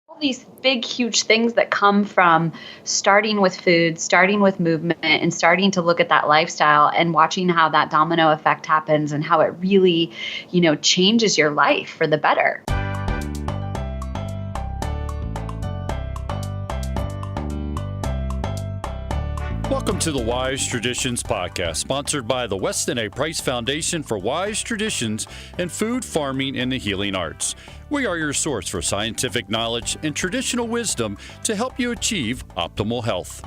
All these big, huge things that come from starting with food, starting with movement, and starting to look at that lifestyle and watching how that domino effect happens and how it really, changes your life for the better. Welcome to the Wise Traditions Podcast, sponsored by the Weston A. Price Foundation for Wise Traditions in Food, Farming, and the Healing Arts. We are your source for scientific knowledge and traditional wisdom to help you achieve optimal health.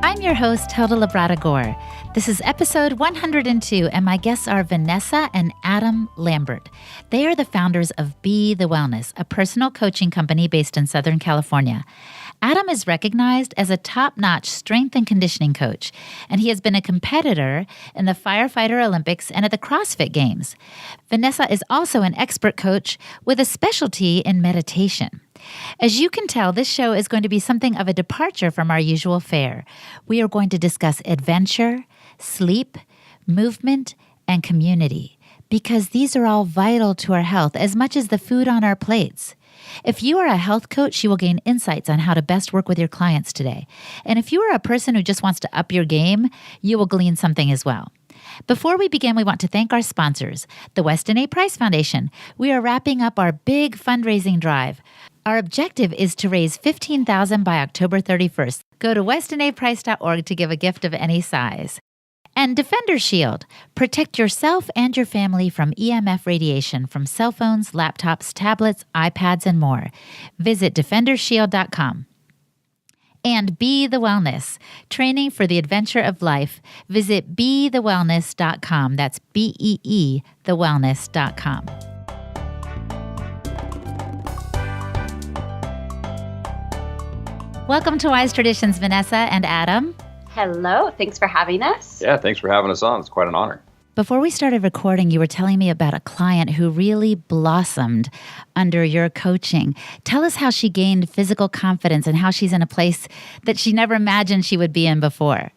I'm your host, Hilda Labrada-Gore. This is episode 102, and my guests are Vanessa and Adam Lambert. They are the founders of Be the Wellness, a personal coaching company based in Southern California. Adam is recognized as a top-notch strength and conditioning coach, and he has been a competitor in the Firefighter Olympics and at the Crossfit Games. Vanessa is also an expert coach with a specialty in meditation. As you can tell, this show is going to be something of a departure from our usual fare. We are going to discuss adventure, sleep, movement, and community, because these are all vital to our health as much as the food on our plates. If you are a health coach, you will gain insights on how to best work with your clients today. And if you are a person who just wants to up your game, you will glean something as well. Before we begin, we want to thank our sponsors, the Weston A. Price Foundation. We are wrapping up our big fundraising drive. Our objective is to raise $15,000 by October 31st. Go to westonaprice.org to give a gift of any size. And Defender Shield. Protect yourself and your family from EMF radiation from cell phones, laptops, tablets, iPads, and more. Visit defendershield.com. And Be the Wellness. Training for the adventure of life. Visit BeTheWellness.com. That's BEE, thewellness.com. Welcome to Wise Traditions, Vanessa and Adam. Hello. Thanks for having us. Yeah, thanks for having us on. It's quite an honor. Before we started recording, you were telling me about a client who really blossomed under your coaching. Tell us how she gained physical confidence and how she's in a place that she never imagined she would be in before.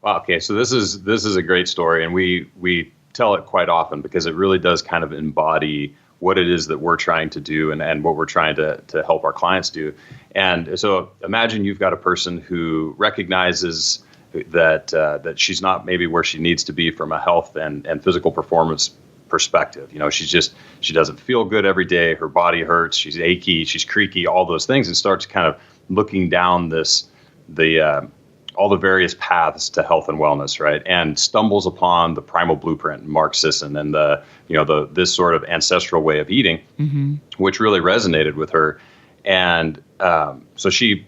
Wow. Okay. So this is a great story, and we tell it quite often because it really does kind of embody what it is that we're trying to do and what we're trying to help our clients do. And so imagine you've got a person who recognizes that she's not maybe where she needs to be from a health and physical performance perspective. She doesn't feel good every day. Her body hurts. She's achy. She's creaky. All those things, and starts kind of looking down all the various paths to health and wellness, right? And stumbles upon the primal blueprint, Mark Sisson, and this sort of ancestral way of eating, which really resonated with her. And so she,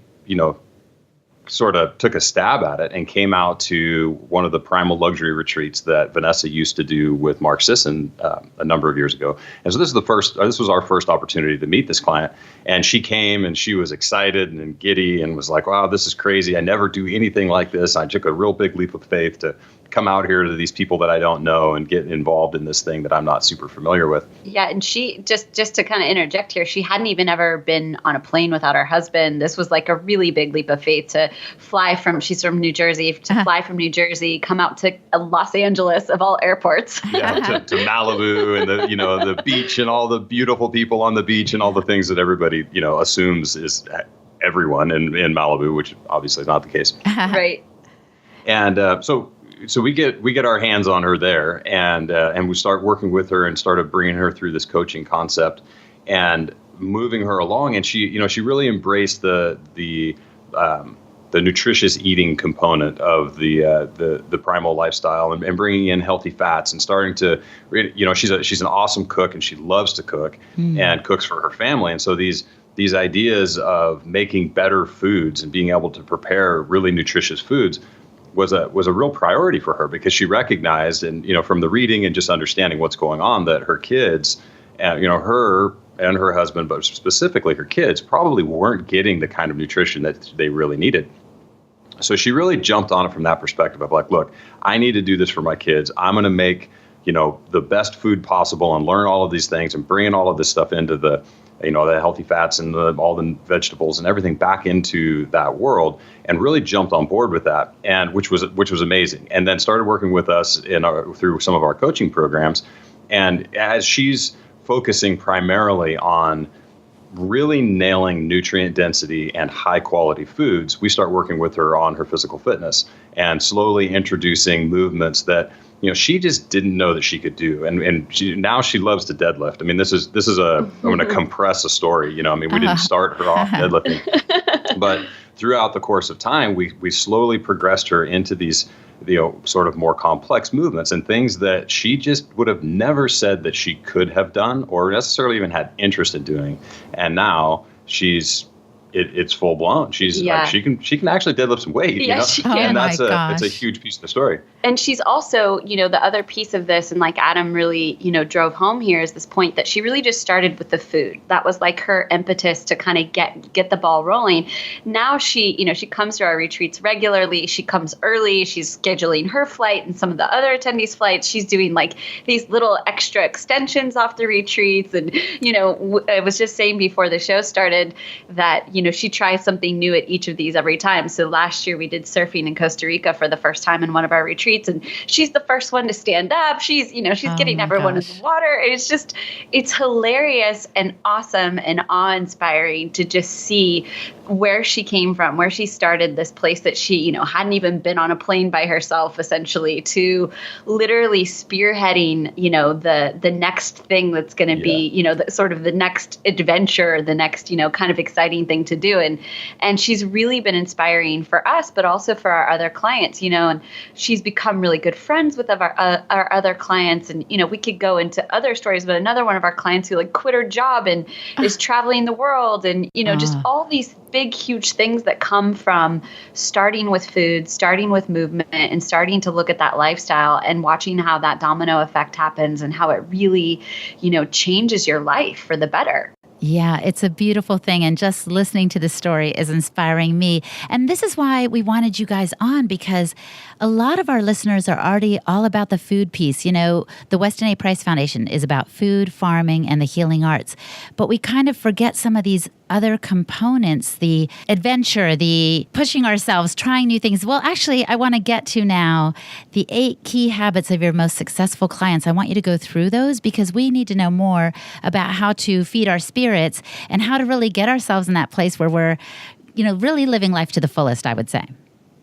sort of took a stab at it and came out to one of the primal luxury retreats that Vanessa used to do with Mark Sisson a number of years ago. And so this was our first opportunity to meet this client. And she came and she was excited and giddy and was like, wow, this is crazy. I never do anything like this. I took a real big leap of faith to come out here to these people that I don't know and get involved in this thing that I'm not super familiar with. Yeah, and she, just to kind of interject here, she hadn't even ever been on a plane without her husband. This was like a really big leap of faith to she's from New Jersey, fly from New Jersey, come out to Los Angeles of all airports. Yeah, to Malibu and the beach and all the beautiful people on the beach and all the things that everybody, assumes is everyone in Malibu, which obviously is not the case. Right. And so we get our hands on her there, and we start working with her and started bringing her through this coaching concept and moving her along. And she really embraced the nutritious eating component of the primal lifestyle and bringing in healthy fats and starting to, she's an awesome cook and she loves to cook and cooks for her family. And so these ideas of making better foods and being able to prepare really nutritious foods was a real priority for her, because she recognized, and from the reading and just understanding what's going on, that her kids, her and her husband, but specifically her kids, probably weren't getting the kind of nutrition that they really needed. So she really jumped on it from that perspective of like, look, I need to do this for my kids. I'm going to make the best food possible and learn all of these things and bringing all of this stuff into the healthy fats and all the vegetables and everything back into that world, and really jumped on board with that, and which was amazing. And then started working with us through some of our coaching programs. And as she's focusing primarily on really nailing nutrient density and high quality foods, we start working with her on her physical fitness and slowly introducing movements that she just didn't know that she could do. And now she loves to deadlift. I mean, this is I'm going to compress a story. We didn't start her off deadlifting, but throughout the course of time, we slowly progressed her into these sort of more complex movements and things that she just would have never said that she could have done or necessarily even had interest in doing. And now it's full blown. She's like, she can actually deadlift some weight. She can. And it's a huge piece of the story. And she's also, the other piece of this, and like Adam really, drove home here, is this point that she really just started with the food. That was like her impetus to kind of get the ball rolling. Now she comes to our retreats regularly. She comes early. She's scheduling her flight and some of the other attendees' flights. She's doing like these little extra extensions off the retreats. And, I was just saying before the show started that, she tries something new at each of these every time. So last year we did surfing in Costa Rica for the first time in one of our retreats. And she's the first one to stand up. She's getting everyone in the water. It's hilarious and awesome and awe-inspiring to just see where she came from, where she started this place that she, hadn't even been on a plane by herself, essentially, to literally spearheading, the next thing that's going to be, the next adventure, the next, kind of exciting thing to do. And she's really been inspiring for us, but also for our other clients, and she's become really good friends with our other clients. And, we could go into other stories, but another one of our clients who quit her job and is traveling the world and, just all these big, huge things that come from starting with food, starting with movement, and starting to look at that lifestyle and watching how that domino effect happens and how it really, changes your life for the better. Yeah, it's a beautiful thing. And just listening to the story is inspiring me. And this is why we wanted you guys on, because a lot of our listeners are already all about the food piece. The Weston A. Price Foundation is about food, farming, and the healing arts. But we kind of forget some of these other components, the adventure, the pushing ourselves, trying new things. Well, actually, I want to get to now the 8 key habits of your most successful clients. I want you to go through those because we need to know more about how to feed our spirits and how to really get ourselves in that place where we're, really living life to the fullest, I would say.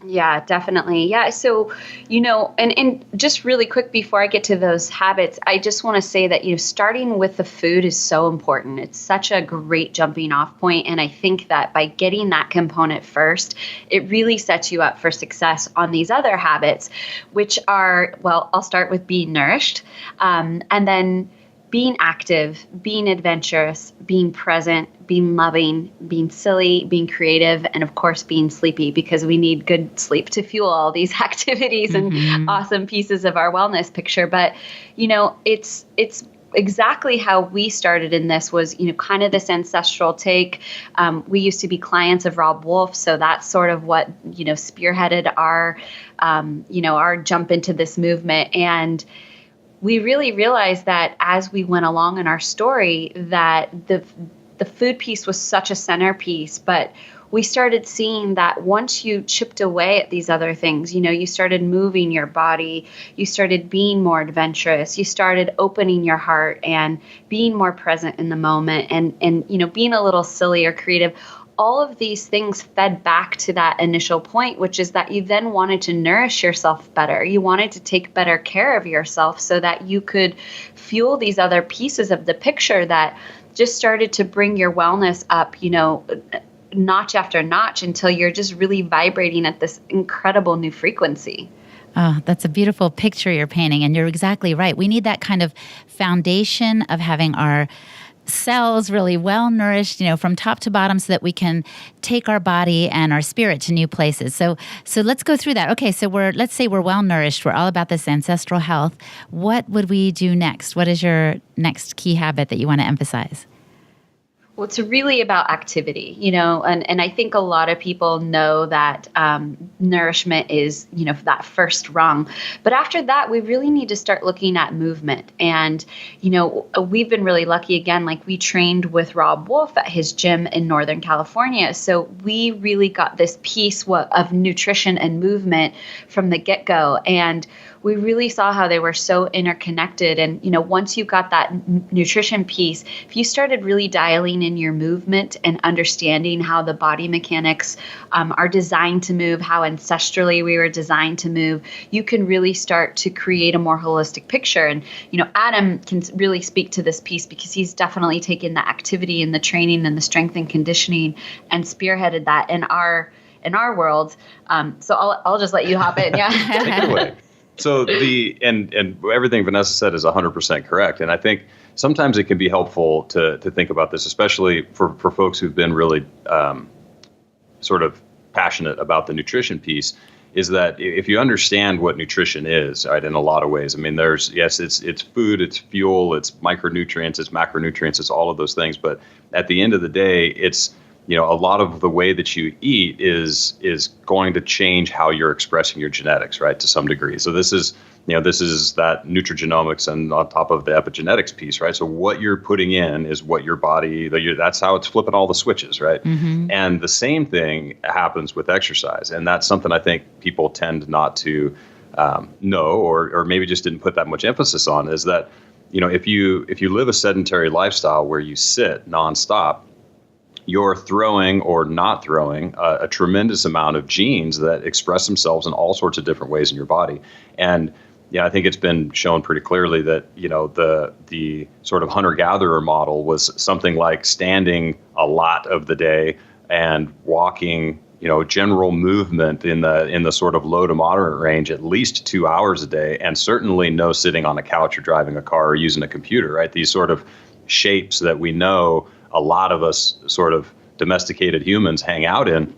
Yeah, definitely. Yeah. So, and just really quick before I get to those habits, I just want to say that, starting with the food is so important. It's such a great jumping off point. And I think that by getting that component first, it really sets you up for success on these other habits, which are, I'll start with being nourished, and then being active, being adventurous, being present, being loving, being silly, being creative, and of course, being sleepy, because we need good sleep to fuel all these activities and awesome pieces of our wellness picture. But, it's exactly how we started in this was, kind of this ancestral take. We used to be clients of Rob Wolf. So that's sort of what, spearheaded our, our jump into this movement. And we really realized that as we went along in our story, that the food piece was such a centerpiece, but we started seeing that once you chipped away at these other things, you started moving your body, you started being more adventurous, you started opening your heart and being more present in the moment and being a little silly or creative. All of these things fed back to that initial point, which is that you then wanted to nourish yourself better. You wanted to take better care of yourself so that you could fuel these other pieces of the picture that just started to bring your wellness up, notch after notch until you're just really vibrating at this incredible new frequency. Oh, that's a beautiful picture you're painting. And you're exactly right. We need that kind of foundation of having our cells really well nourished, from top to bottom, so that we can take our body and our spirit to new places. So let's go through that. Okay, so let's say we're well nourished. We're all about this ancestral health. What would we do next? What is your next key habit that you want to emphasize? Well, it's really about activity, and I think a lot of people know that nourishment is, that first rung. But after that, we really need to start looking at movement. And, we've been really lucky, again, we trained with Rob Wolf at his gym in Northern California. So we really got this piece of nutrition and movement from the get-go. And we really saw how they were so interconnected. And, once you got that nutrition piece, if you started really dialing in your movement and understanding how the body mechanics are designed to move, how ancestrally we were designed to move, you can really start to create a more holistic picture. And, Adam can really speak to this piece because he's definitely taken the activity and the training and the strength and conditioning and spearheaded that in our world. So I'll just let you hop in. Yeah. Take it away. So and everything Vanessa said is 100% correct. And I think sometimes it can be helpful to think about this, especially for folks who've been really sort of passionate about the nutrition piece, is that if you understand what nutrition is, right, in a lot of ways, I mean, it's food, it's fuel, it's micronutrients, it's macronutrients, it's all of those things. But at the end of the day, it's, a lot of the way that you eat is going to change how you're expressing your genetics, right, to some degree. So this is that nutrigenomics and on top of the epigenetics piece, right? So what you're putting in is what your body, that's how it's flipping all the switches, right? Mm-hmm. And the same thing happens with exercise. And that's something I think people tend not to know, or maybe just didn't put that much emphasis on, is that, if you live a sedentary lifestyle where you sit nonstop, you're throwing or not throwing a tremendous amount of genes that express themselves in all sorts of different ways in your body. And I think it's been shown pretty clearly that, the sort of hunter-gatherer model was something like standing a lot of the day and walking, general movement in the sort of low to moderate range at least 2 hours a day, and certainly no sitting on a couch or driving a car or using a computer, right? These sort of shapes that we know a lot of us sort of domesticated humans hang out in.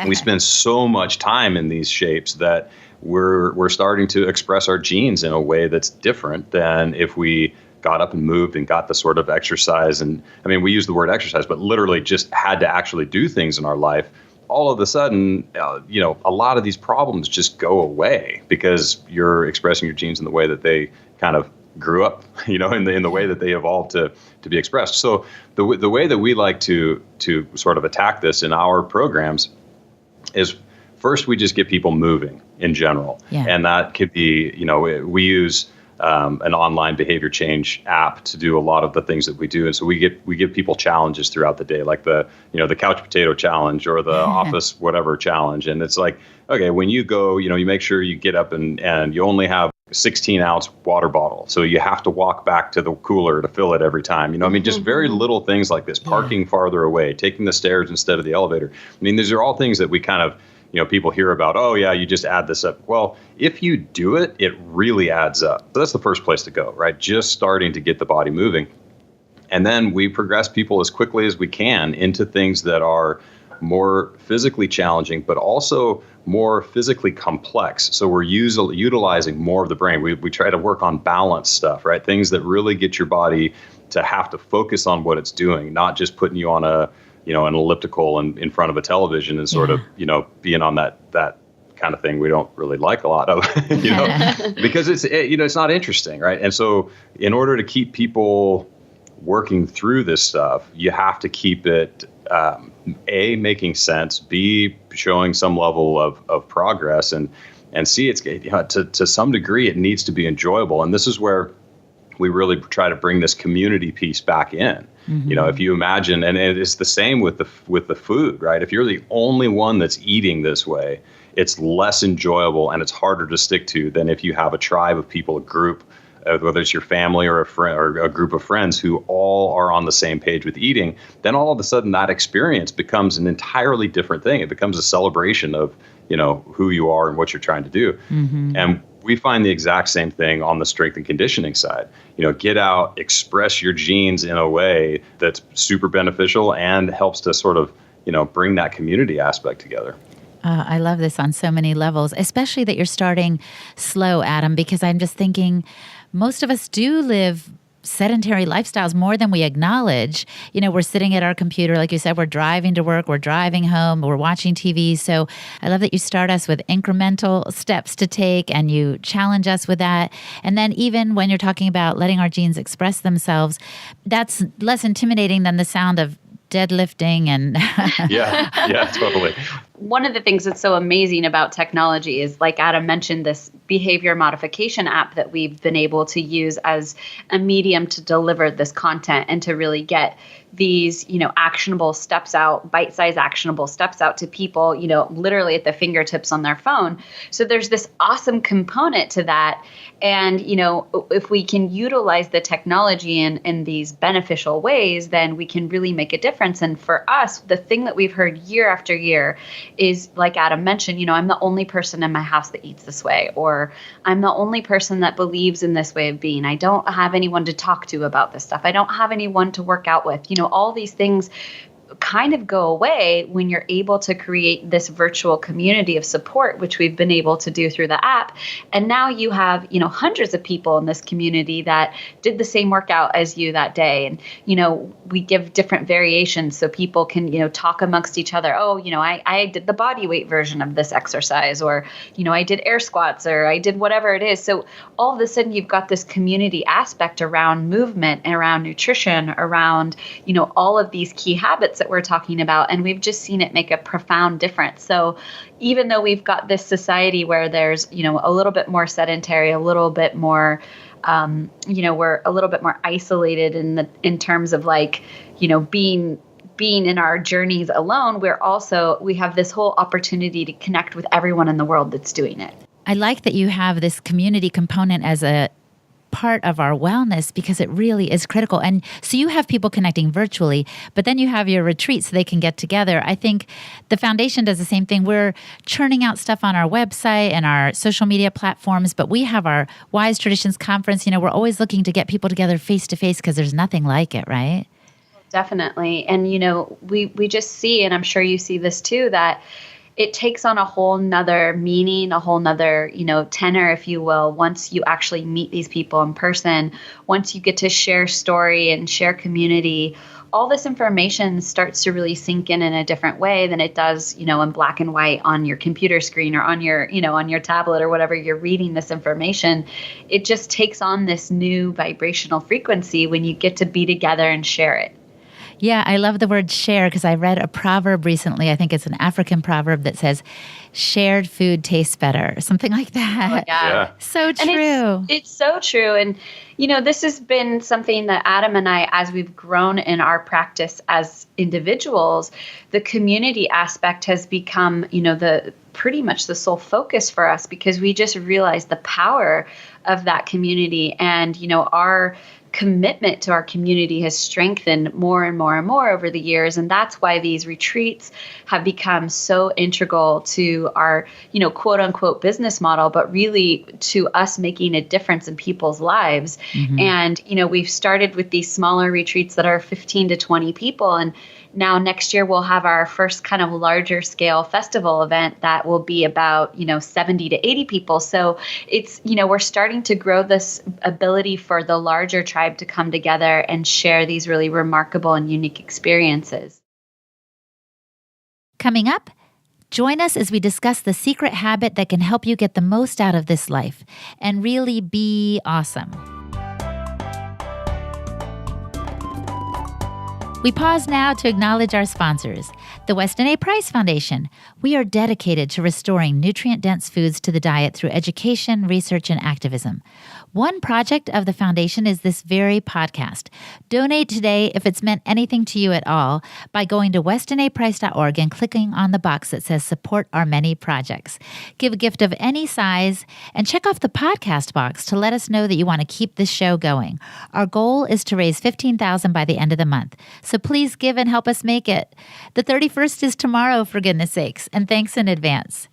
We spend so much time in these shapes that we're starting to express our genes in a way that's different than if we got up and moved and got the sort of exercise. And I mean, we use the word exercise, but literally just had to actually do things in our life. All of a sudden, a lot of these problems just go away because you're expressing your genes in the way that they kind of grew up, in the way that they evolved to be expressed. So the way that we like to sort of attack this in our programs is, first, we just get people moving in general. Yeah. And that could be, we use an online behavior change app to do a lot of the things that we do. And so we give people challenges throughout the day, like the couch potato challenge or the office whatever challenge. And it's like, okay, when you go, you make sure you get up and you only have 16-ounce water bottle. So you have to walk back to the cooler to fill it every time. Just very little things like this, parking farther away, taking the stairs instead of the elevator. These are all things that we kind of, people hear about, oh yeah, you just add this up. Well, if you do it, it really adds up. So that's the first place to go, right? Just starting to get the body moving. And then we progress people as quickly as we can into things that are more physically challenging, but also more physically complex. So we're utilizing more of the brain. We try to work on balance stuff, right? Things that really get your body to have to focus on what it's doing, not just putting you on an elliptical and in front of a television and sort of, being on that kind of thing we don't really like a lot of, because it's not interesting, right? And so in order to keep people working through this stuff, you have to keep it A, making sense, B, showing some level of progress, and C, it's to some degree it needs to be enjoyable. And this is where we really try to bring this community piece back in. Mm-hmm. If you imagine, and it's the same with the food, right? If you're the only one that's eating this way, it's less enjoyable and it's harder to stick to than if you have a tribe of people, a group, whether it's your family or a friend or a group of friends who all are on the same page with eating. Then all of a sudden that experience becomes an entirely different thing. It becomes a celebration of, who you are and what you're trying to do. Mm-hmm. And we find the exact same thing on the strength and conditioning side. Get out, express your genes in a way that's super beneficial and helps to sort of, bring that community aspect together. I love this on so many levels, especially that you're starting slow, Adam, because I'm just thinking most of us do live sedentary lifestyles more than we acknowledge. We're sitting at our computer, like you said, we're driving to work, we're driving home, we're watching TV. So I love that you start us with incremental steps to take and you challenge us with that. And then even when you're talking about letting our genes express themselves, that's less intimidating than the sound of deadlifting and yeah, totally. one of the things that's so amazing about technology is, like Adam mentioned, this behavior modification app that we've been able to use as a medium to deliver this content and to really get these, actionable steps out, bite-sized actionable steps out to people, literally at the fingertips on their phone. So there's this awesome component to that. And, if we can utilize the technology in these beneficial ways, then we can really make a difference. And for us, the thing that we've heard year after year is, like Adam mentioned, I'm the only person in my house that eats this way, or I'm the only person that believes in this way of being. I don't have anyone to talk to about this stuff. I don't have anyone to work out with. All these things kind of go away when you're able to create this virtual community of support, which we've been able to do through the app. And now you have, hundreds of people in this community that did the same workout as you that day. And, we give different variations so people can, talk amongst each other. Oh, I did the body weight version of this exercise, or, I did air squats, or I did whatever it is. So all of a sudden you've got this community aspect around movement and around nutrition, around, all of these key habits that we're talking about. And we've just seen it make a profound difference. So even though we've got this society where there's, a little bit more sedentary, a little bit more, we're a little bit more isolated in terms of being in our journeys alone, we have this whole opportunity to connect with everyone in the world that's doing it. I like that you have this community component as a part of our wellness, because it really is critical. And so you have people connecting virtually, but then you have your retreats so they can get together. I think the foundation does the same thing. We're churning out stuff on our website and our social media platforms, but we have our Wise Traditions Conference. We're always looking to get people together face to face because there's nothing like it, right? Definitely. And, we just see, and I'm sure you see this too, that it takes on a whole nother meaning, a whole nother, tenor, if you will, once you actually meet these people in person, once you get to share story and share community, all this information starts to really sink in a different way than it does, in black and white on your computer screen or on your, on your tablet or whatever you're reading this information. It just takes on this new vibrational frequency when you get to be together and share it. Yeah, I love the word share because I read a proverb recently. I think it's an African proverb that says, shared food tastes better, or something like that. Oh, yeah. So true. And it's so true. And, this has been something that Adam and I, as we've grown in our practice as individuals, the community aspect has become, pretty much the sole focus for us, because we just realized the power of that community. And, our commitment to our community has strengthened more and more and more over the years. And that's why these retreats have become so integral to our, quote unquote business model, but really to us making a difference in people's lives. Mm-hmm. And, we've started with these smaller retreats that are 15 to 20 people. And now next year we'll have our first kind of larger scale festival event that will be about, 70 to 80 people. So it's, we're starting to grow this ability for the larger tribe to come together and share these really remarkable and unique experiences. Coming up, join us as we discuss the secret habit that can help you get the most out of this life and really be awesome. We pause now to acknowledge our sponsors. The Weston A. Price Foundation. We are dedicated to restoring nutrient-dense foods to the diet through education, research, and activism. One project of the foundation is this very podcast. Donate today if it's meant anything to you at all by going to westonaprice.org and clicking on the box that says support our many projects. Give a gift of any size and check off the podcast box to let us know that you want to keep this show going. Our goal is to raise $15,000 by the end of the month. So please give and help us make it. The 31st is tomorrow, for goodness sakes, and thanks in advance.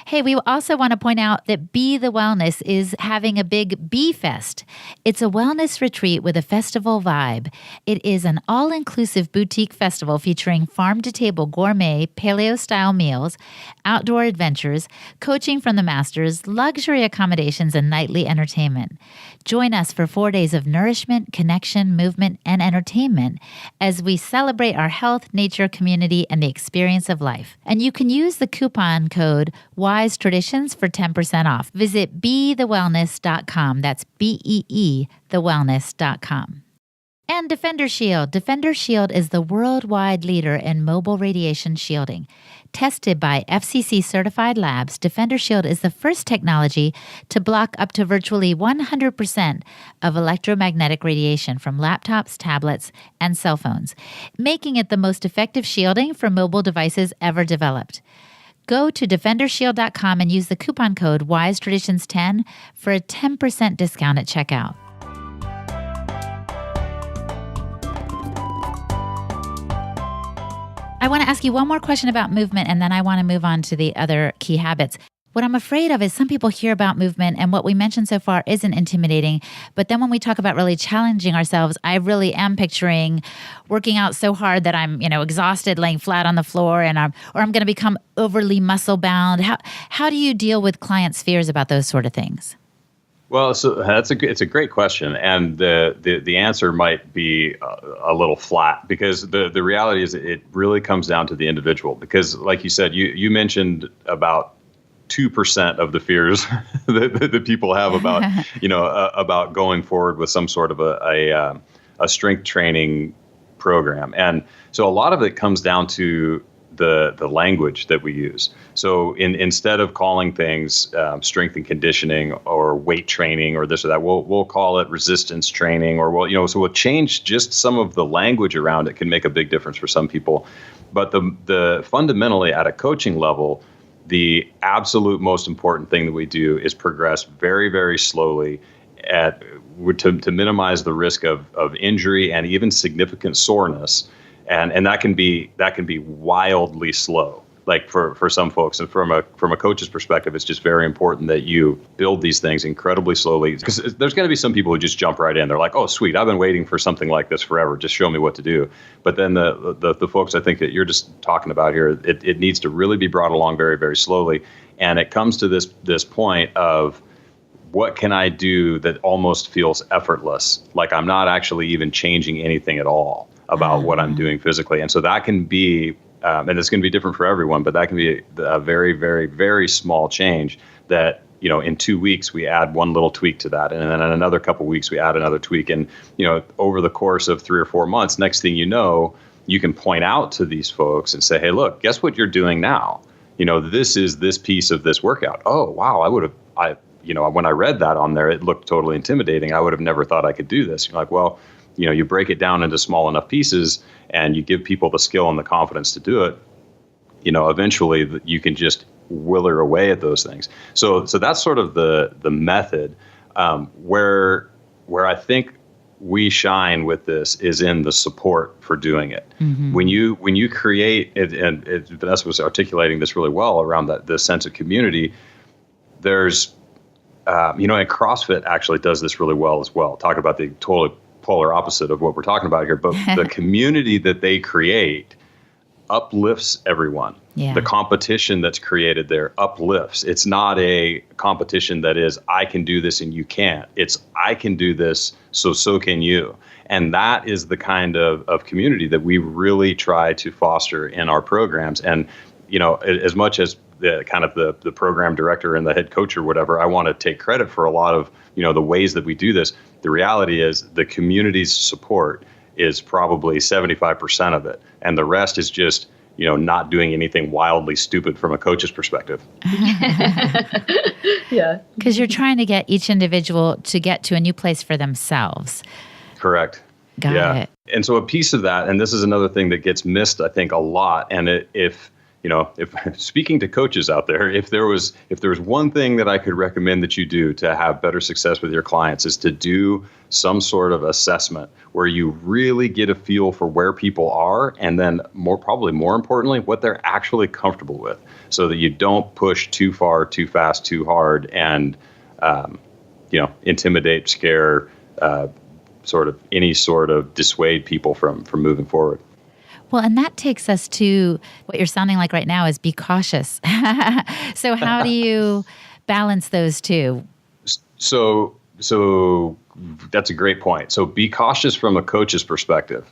Hey, we also want to point out that Be the Wellness is having a big Bee Fest. It's a wellness retreat with a festival vibe. It is an all-inclusive boutique festival featuring farm-to-table gourmet, paleo-style meals, outdoor adventures, coaching from the masters, luxury accommodations, and nightly entertainment. Join us for 4 days of nourishment, connection, movement, and entertainment as we celebrate our health, nature, community, and the experience of life. And you can use the coupon code Wise Traditions for 10% off. Visit BeTheWellness.com. That's BEE, thewellness.com. And Defender Shield. Defender Shield is the worldwide leader in mobile radiation shielding. Tested by FCC certified labs, Defender Shield is the first technology to block up to virtually 100% of electromagnetic radiation from laptops, tablets, and cell phones, making it the most effective shielding for mobile devices ever developed. Go to defendershield.com and use the coupon code WISETraditions10 for a 10% discount at checkout. I want to ask you one more question about movement, and then I want to move on to the other key habits. What I'm afraid of is some people hear about movement, and what we mentioned so far isn't intimidating. But then when we talk about really challenging ourselves, I really am picturing working out so hard that I'm, exhausted, laying flat on the floor, or I'm going to become overly muscle bound. How do you deal with clients' fears about those sort of things? Well, so it's a great question, and the answer might be a little flat, because the reality is it really comes down to the individual. Because, like you said, you mentioned about 2% of the fears that people have about about going forward with some sort of a strength training program, and so a lot of it comes down to the language that we use. So instead of calling things strength and conditioning or weight training or this or that, we'll call it resistance training, or so we'll change just some of the language around it. Can make a big difference for some people. But the fundamentally at a coaching level, the absolute most important thing that we do is progress very, very slowly to minimize the risk of injury and even significant soreness. And that can be wildly slow, like for some folks. And from a coach's perspective, it's just very important that you build these things incredibly slowly, because there's going to be some people who just jump right in. They're like, oh, sweet, I've been waiting for something like this forever. Just show me what to do. But then the folks I think that you're just talking about here, it needs to really be brought along very, very slowly. And it comes to this point of, what can I do that almost feels effortless? Like I'm not actually even changing anything at all about what I'm doing physically. And so that can be, and it's going to be different for everyone, but that can be a very, very, very small change that, in 2 weeks, we add one little tweak to that. And then in another couple of weeks, we add another tweak. And, over the course of 3 or 4 months, next thing you know, you can point out to these folks and say, hey, look, guess what you're doing now? This is this piece of this workout. Oh, wow. When I read that on there, it looked totally intimidating. I would have never thought I could do this. You're like, well, you break it down into small enough pieces and you give people the skill and the confidence to do it, eventually you can just wither away at those things. So that's sort of the method. Where I think we shine with this is in the support for doing it. Mm-hmm. When you create it, and Vanessa was articulating this really well around the sense of community, there's, and CrossFit actually does this really well as well. Talk about the totally polar opposite of what we're talking about here, but the community that they create uplifts everyone. Yeah. The competition that's created there uplifts. It's not a competition that is, I can do this and you can't. It's, I can do this, so can you. And that is the kind of community that we really try to foster in our programs. And, as much as the kind of the program director and the head coach or whatever, I want to take credit for a lot of, the ways that we do this. The reality is the community's support is probably 75% of it. And the rest is just, not doing anything wildly stupid from a coach's perspective. Yeah. Because you're trying to get each individual to get to a new place for themselves. Correct. Got it. And so a piece of that, and this is another thing that gets missed, I think, a lot. And if speaking to coaches out there, if there was one thing that I could recommend that you do to have better success with your clients, is to do some sort of assessment where you really get a feel for where people are, and then probably more importantly, what they're actually comfortable with, so that you don't push too far, too fast, too hard, and intimidate, scare, any sort of dissuade people from moving forward. Well, and that takes us to what you're sounding like right now is be cautious. So how do you balance those two? So that's a great point. So be cautious from a coach's perspective.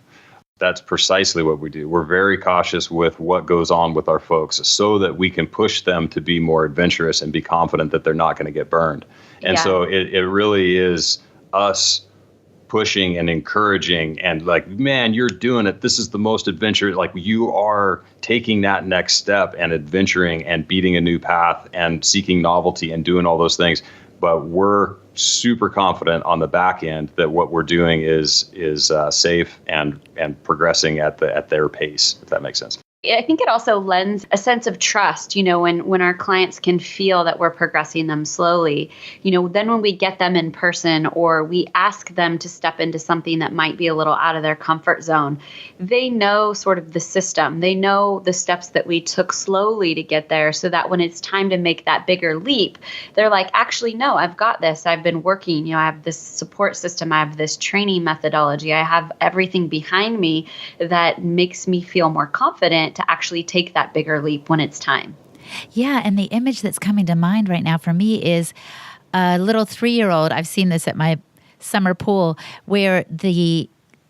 That's precisely what we do. We're very cautious with what goes on with our folks so that we can push them to be more adventurous and be confident that they're not going to get burned. And so it really is us pushing and encouraging and like, man, you're doing it. This is the most adventure. Like you are taking that next step and adventuring and beating a new path and seeking novelty and doing all those things. But we're super confident on the back end that what we're doing is safe and progressing at their pace, if that makes sense. I think it also lends a sense of trust, when our clients can feel that we're progressing them slowly, then when we get them in person or we ask them to step into something that might be a little out of their comfort zone, they know sort of the system. They know the steps that we took slowly to get there so that when it's time to make that bigger leap, they're like, actually, no, I've got this. I've been working, I have this support system. I have this training methodology. I have everything behind me that makes me feel more confident to actually take that bigger leap when it's time. Yeah. And the image that's coming to mind right now for me is a little 3-year-old. I've seen this at my summer pool where the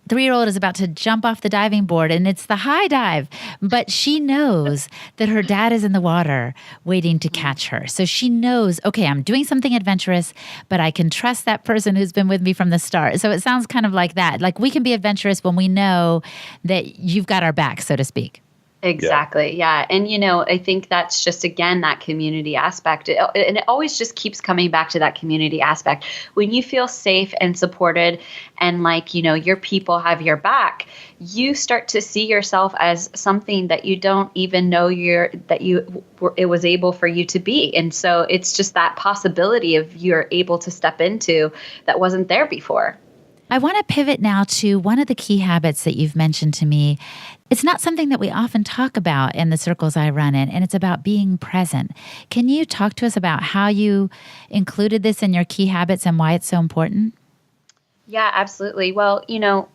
3-year-old is about to jump off the diving board and it's the high dive, but she knows that her dad is in the water waiting to catch her. So she knows, okay, I'm doing something adventurous, but I can trust that person who's been with me from the start. So it sounds kind of like that. Like we can be adventurous when we know that you've got our back, so to speak. Exactly. Yeah. And, I think that's just, again, that community aspect. And it always just keeps coming back to that community aspect. When you feel safe and supported and like, your people have your back, you start to see yourself as something that you don't even know it was able for you to be. And so it's just that possibility of you're able to step into that wasn't there before. I want to pivot now to one of the key habits that you've mentioned to me. It's not something that we often talk about in the circles I run in, and it's about being present. Can you talk to us about how you included this in your key habits and why it's so important? Yeah, absolutely. Well, when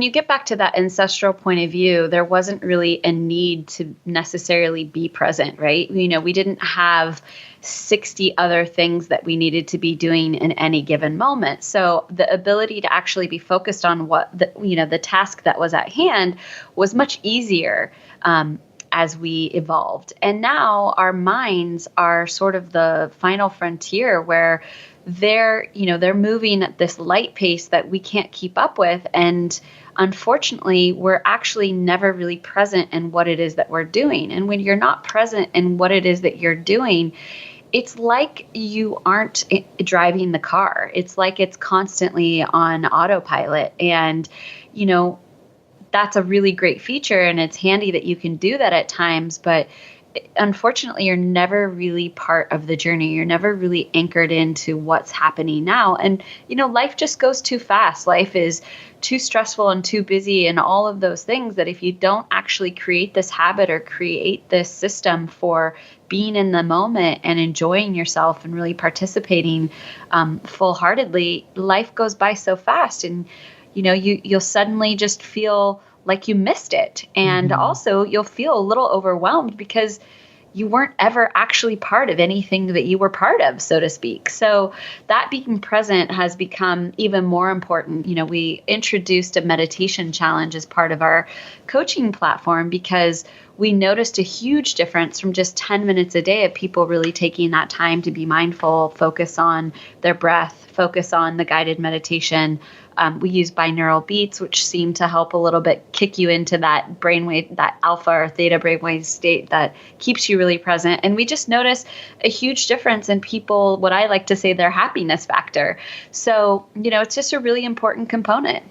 you get back to that ancestral point of view, there wasn't really a need to necessarily be present, right? We didn't have 60 other things that we needed to be doing in any given moment. So the ability to actually be focused on what the task that was at hand was much easier as we evolved. And now our minds are sort of the final frontier where they're moving at this light pace that we can't keep up with. And unfortunately, we're actually never really present in what it is that we're doing. And when you're not present in what it is that you're doing, it's like you aren't driving the car. It's like it's constantly on autopilot. And, that's a really great feature. And it's handy that you can do that at times. But unfortunately, you're never really part of the journey. You're never really anchored into what's happening now. And, life just goes too fast. Life is too stressful and too busy and all of those things that if you don't actually create this habit or create this system for being in the moment and enjoying yourself and really participating full-heartedly, life goes by so fast. And, you'll suddenly just feel like you missed it. And also you'll feel a little overwhelmed because you weren't ever actually part of anything that you were part of, so to speak. So that being present has become even more important. We introduced a meditation challenge as part of our coaching platform because we noticed a huge difference from just 10 minutes a day of people really taking that time to be mindful, focus on their breath, focus on the guided meditation. We use binaural beats, which seem to help a little bit kick you into that brainwave, that alpha or theta brainwave state that keeps you really present. And we just notice a huge difference in people, what I like to say, their happiness factor. So, it's just a really important component.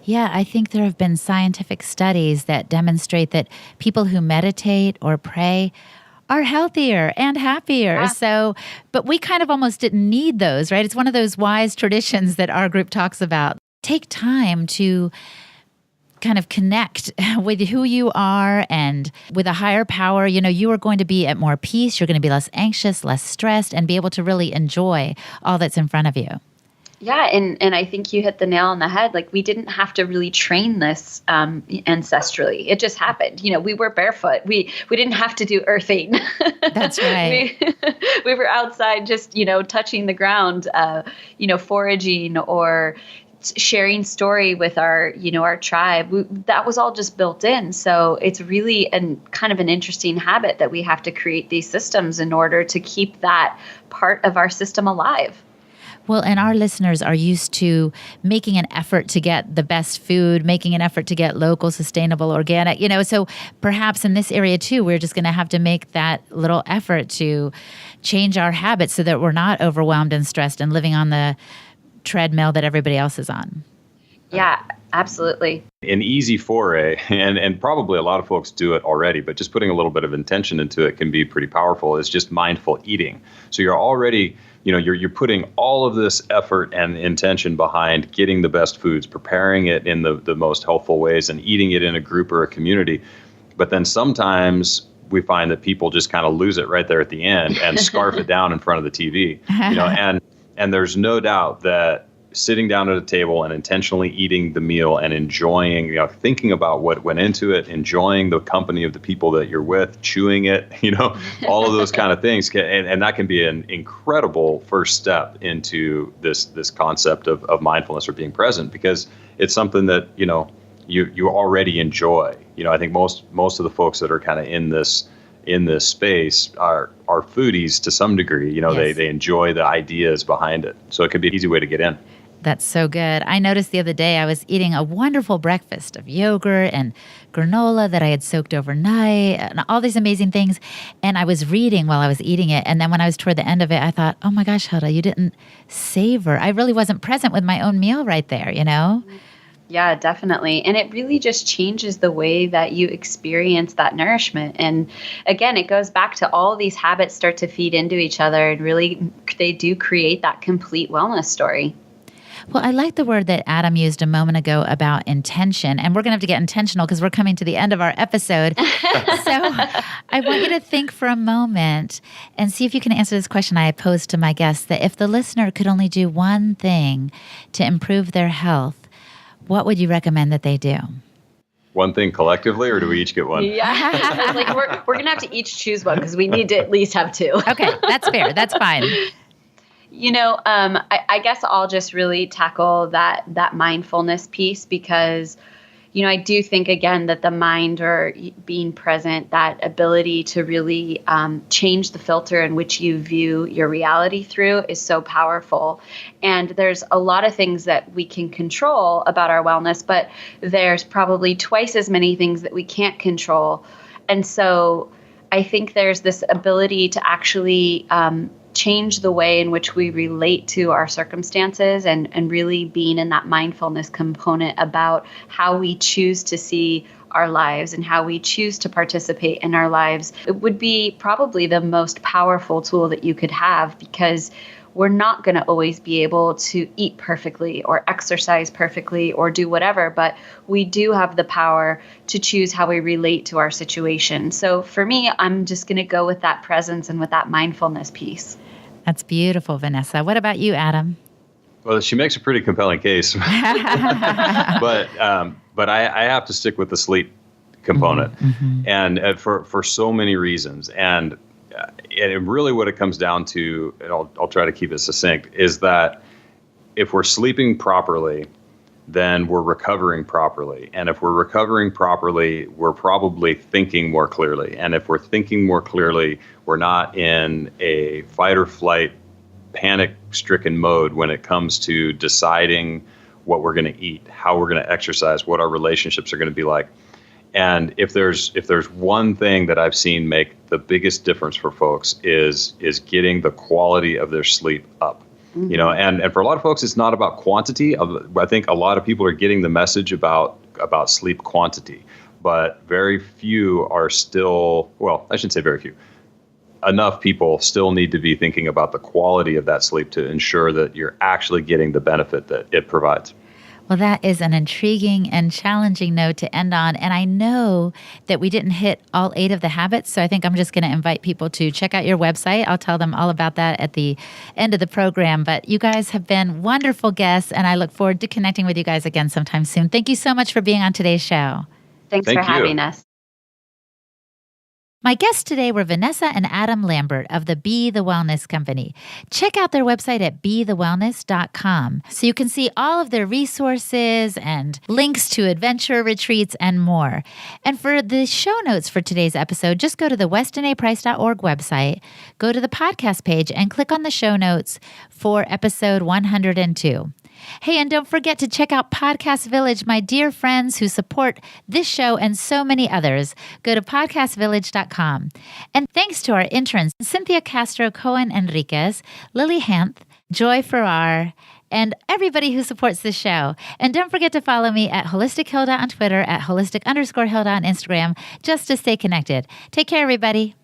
Yeah, I think there have been scientific studies that demonstrate that people who meditate or pray are healthier and happier. Yeah. So, but we kind of almost didn't need those, right? It's one of those wise traditions that our group talks about. Take time to kind of connect with who you are and with a higher power. You are going to be at more peace. You're going to be less anxious, less stressed, and be able to really enjoy all that's in front of you. Yeah. And I think you hit the nail on the head. Like we didn't have to really train this ancestrally. It just happened. We were barefoot. We didn't have to do earthing. That's right. we were outside just, touching the ground, foraging or sharing story with our tribe. That was all just built in. So it's really kind of an interesting habit that we have to create these systems in order to keep that part of our system alive. Well, and our listeners are used to making an effort to get the best food, making an effort to get local, sustainable, organic, so perhaps in this area too, we're just going to have to make that little effort to change our habits so that we're not overwhelmed and stressed and living on the treadmill that everybody else is on. Yeah, absolutely. An easy foray, and probably a lot of folks do it already, but just putting a little bit of intention into it can be pretty powerful, is just mindful eating. So you're already, you're putting all of this effort and intention behind getting the best foods, preparing it in the most helpful ways, and eating it in a group or a community. But then sometimes we find that people just kind of lose it right there at the end and scarf it down in front of the TV, and there's no doubt that sitting down at a table and intentionally eating the meal and enjoying, thinking about what went into it, enjoying the company of the people that you're with, chewing it, all of those kind of things. And that can be an incredible first step into this concept of mindfulness or being present, because it's something that, you already enjoy. I think most of the folks that are kind of in this space are foodies to some degree. Yes. They enjoy the ideas behind it. So it could be an easy way to get in. That's so good. I noticed the other day I was eating a wonderful breakfast of yogurt and granola that I had soaked overnight and all these amazing things. And I was reading while I was eating it. And then when I was toward the end of it, I thought, oh my gosh, Hilda, you didn't savor. I really wasn't present with my own meal right there, Yeah, definitely. And it really just changes the way that you experience that nourishment. And again, it goes back to all of these habits start to feed into each other, and really they do create that complete wellness story. Well, I like the word that Adam used a moment ago about intention, and we're going to have to get intentional because we're coming to the end of our episode. So I want you to think for a moment and see if you can answer this question I posed to my guests, that if the listener could only do one thing to improve their health, what would you recommend that they do? One thing collectively, or do we each get one? Yeah, we're going to have to each choose one because we need to at least have two. Okay, that's fair. That's fine. I guess I'll just really tackle that mindfulness piece because, I do think, again, that the mind or being present, that ability to really change the filter in which you view your reality through is so powerful. And there's a lot of things that we can control about our wellness, but there's probably twice as many things that we can't control. And so I think there's this ability to actually change the way in which we relate to our circumstances and really being in that mindfulness component about how we choose to see our lives and how we choose to participate in our lives. It would be probably the most powerful tool that you could have, because we're not going to always be able to eat perfectly or exercise perfectly or do whatever, but we do have the power to choose how we relate to our situation. So for me, I'm just going to go with that presence and with that mindfulness piece. That's beautiful, Vanessa. What about you, Adam? Well, she makes a pretty compelling case, but I have to stick with the sleep component, and for so many reasons. And really what it comes down to, and I'll try to keep it succinct, is that if we're sleeping properly, then we're recovering properly. And if we're recovering properly, we're probably thinking more clearly. And if we're thinking more clearly, we're not in a fight or flight, panic-stricken mode when it comes to deciding what we're going to eat, how we're going to exercise, what our relationships are going to be like. And if there's one thing that I've seen make the biggest difference for folks is getting the quality of their sleep up. And for a lot of folks, it's not about quantity. I think a lot of people are getting the message about sleep quantity, but very few are still, well, I shouldn't say very few. Enough people still need to be thinking about the quality of that sleep to ensure that you're actually getting the benefit that it provides. Well, that is an intriguing and challenging note to end on. And I know that we didn't hit all 8 of the habits, so I think I'm just going to invite people to check out your website. I'll tell them all about that at the end of the program. But you guys have been wonderful guests, and I look forward to connecting with you guys again sometime soon. Thank you so much for being on today's show. Thanks for having us. My guests today were Vanessa and Adam Lambert of the Be the Wellness Company. Check out their website at bethewellness.com so you can see all of their resources and links to adventure retreats and more. And for the show notes for today's episode, just go to the westinaprice.org website, go to the podcast page, and click on the show notes for episode 102. Hey, and don't forget to check out Podcast Village, my dear friends who support this show and so many others. Go to podcastvillage.com. And thanks to our interns, Cynthia Castro Cohen Enriquez, Lily Hanth, Joy Farrar, and everybody who supports this show. And don't forget to follow me at Holistic Hilda on Twitter, at Holistic_Hilda on Instagram, just to stay connected. Take care, everybody.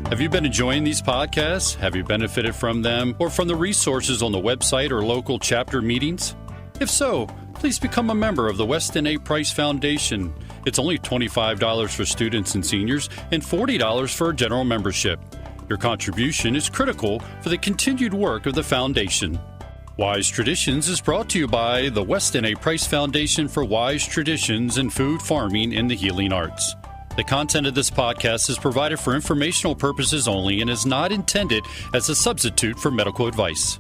Have you been enjoying these podcasts? Have you benefited from them or from the resources on the website or local chapter meetings? If so, please become a member of the Weston A. Price Foundation. It's only $25 for students and seniors and $40 for a general membership. Your contribution is critical for the continued work of the foundation. Wise Traditions is brought to you by the Weston A. Price Foundation for Wise Traditions in Food, Farming, and the Healing Arts. The content of this podcast is provided for informational purposes only and is not intended as a substitute for medical advice.